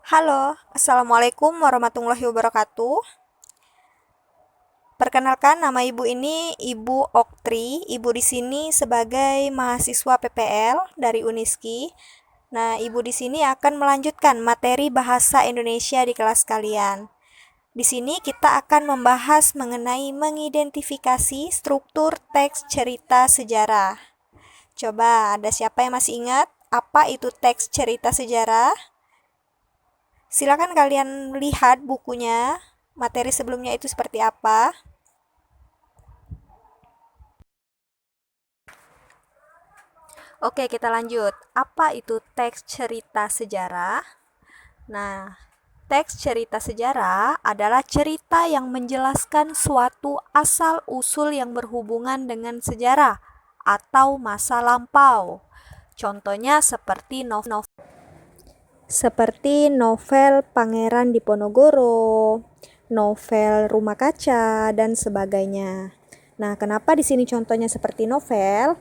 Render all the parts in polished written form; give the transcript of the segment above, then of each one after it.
Halo, Assalamualaikum warahmatullahi wabarakatuh. Perkenalkan, nama ibu ini Ibu Oktri. Ibu di sini sebagai mahasiswa PPL dari Uniski. Nah, ibu di sini akan melanjutkan materi bahasa Indonesia di kelas kalian. Di sini kita akan membahas mengenai mengidentifikasi struktur teks cerita sejarah. Coba, ada siapa yang masih ingat apa itu teks cerita sejarah? Silakan kalian lihat bukunya, materi sebelumnya itu seperti apa. Oke, kita lanjut. Apa itu teks cerita sejarah? Nah, teks cerita sejarah adalah cerita yang menjelaskan suatu asal-usul yang berhubungan dengan sejarah atau masa lampau. Contohnya seperti novel Pangeran Diponegoro, novel Rumah Kaca, dan sebagainya. Nah, kenapa di sini contohnya seperti novel?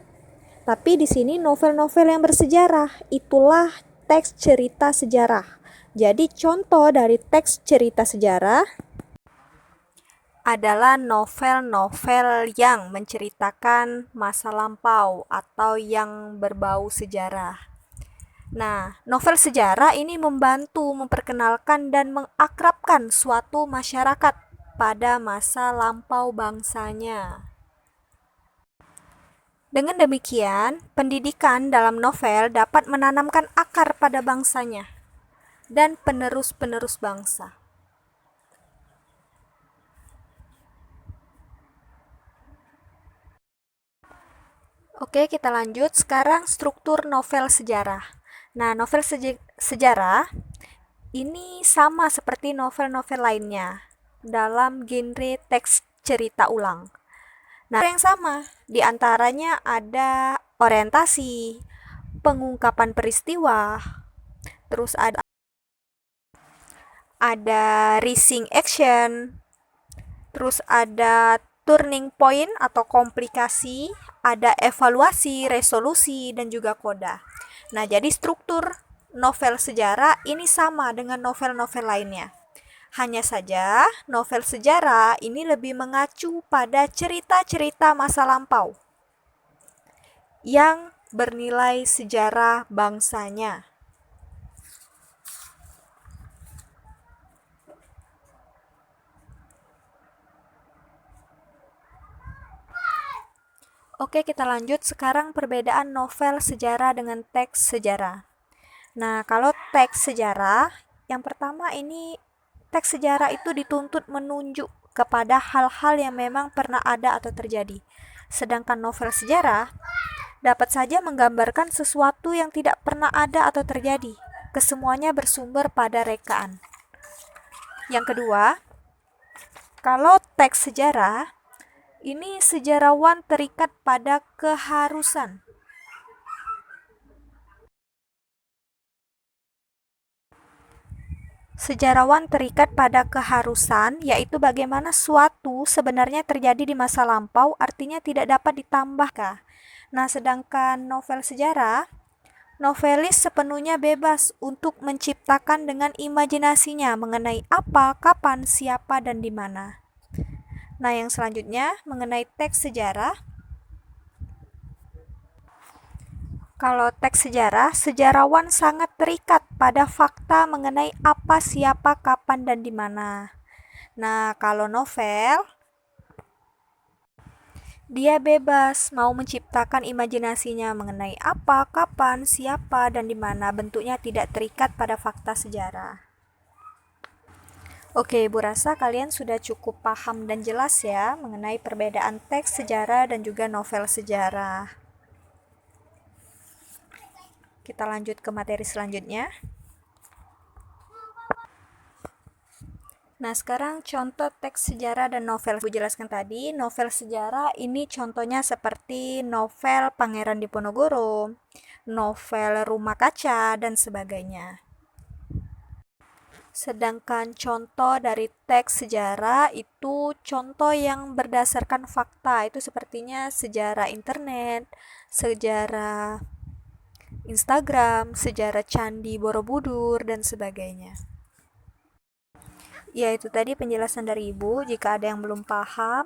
Tapi di sini novel-novel yang bersejarah, itulah teks cerita sejarah. Jadi contoh dari teks cerita sejarah adalah novel-novel yang menceritakan masa lampau atau yang berbau sejarah. Nah, novel sejarah ini membantu memperkenalkan dan mengakrabkan suatu masyarakat pada masa lampau bangsanya. Dengan demikian, pendidikan dalam novel dapat menanamkan akar pada bangsanya dan penerus-penerus bangsa. Oke, kita lanjut. Sekarang struktur novel sejarah. Nah, novel sejarah ini sama seperti novel-novel lainnya dalam genre teks cerita ulang. Nah, yang sama di antaranya ada orientasi, pengungkapan peristiwa, terus ada rising action, terus ada turning point atau komplikasi, ada evaluasi, resolusi, dan juga koda. Nah, jadi struktur novel sejarah ini sama dengan novel-novel lainnya. Hanya saja, novel sejarah ini lebih mengacu pada cerita-cerita masa lampau yang bernilai sejarah bangsanya. Oke, kita lanjut sekarang perbedaan novel sejarah dengan teks sejarah. Nah, kalau teks sejarah, yang pertama ini teks sejarah itu dituntut menunjuk kepada hal-hal yang memang pernah ada atau terjadi. Sedangkan novel sejarah dapat saja menggambarkan sesuatu yang tidak pernah ada atau terjadi. Kesemuanya bersumber pada rekaan. Yang kedua, kalau teks sejarah, ini sejarawan terikat pada keharusan. Sejarawan terikat pada keharusan, yaitu bagaimana suatu sebenarnya terjadi di masa lampau, artinya tidak dapat ditambahkan. Nah, sedangkan novel sejarah, novelis sepenuhnya bebas untuk menciptakan dengan imajinasinya mengenai apa, kapan, siapa, dan di mana. Nah, yang selanjutnya mengenai teks sejarah. Kalau teks sejarah, sejarawan sangat terikat pada fakta mengenai apa, siapa, kapan, dan di mana. Nah, kalau novel, dia bebas mau menciptakan imajinasinya mengenai apa, kapan, siapa, dan di mana. Bentuknya tidak terikat pada fakta sejarah. Oke, Ibu rasa kalian sudah cukup paham dan jelas ya mengenai perbedaan teks sejarah dan juga novel sejarah. Kita lanjut ke materi selanjutnya. Nah, sekarang contoh teks sejarah dan novel. Ibu jelaskan tadi, novel sejarah ini contohnya seperti novel Pangeran Diponegoro, novel Rumah Kaca, dan sebagainya. Sedangkan contoh dari teks sejarah itu contoh yang berdasarkan fakta. Itu sepertinya sejarah internet, sejarah Instagram, sejarah Candi Borobudur, dan sebagainya. Ya, itu tadi penjelasan dari Ibu. Jika ada yang belum paham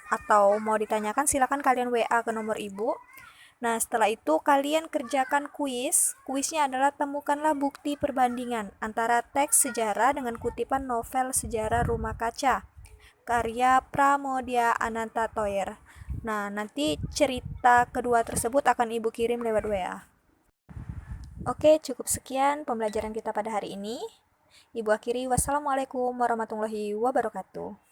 atau mau ditanyakan, silakan kalian WA ke nomor Ibu. Nah, setelah itu kalian kerjakan kuis. Kuisnya adalah temukanlah bukti perbandingan antara teks sejarah dengan kutipan novel sejarah Rumah Kaca, karya Pramodia Ananta Toyer. Nah, nanti cerita kedua tersebut akan Ibu kirim lewat WA. Oke, cukup sekian pembelajaran kita pada hari ini. Ibu akhiri, wassalamualaikum warahmatullahi wabarakatuh.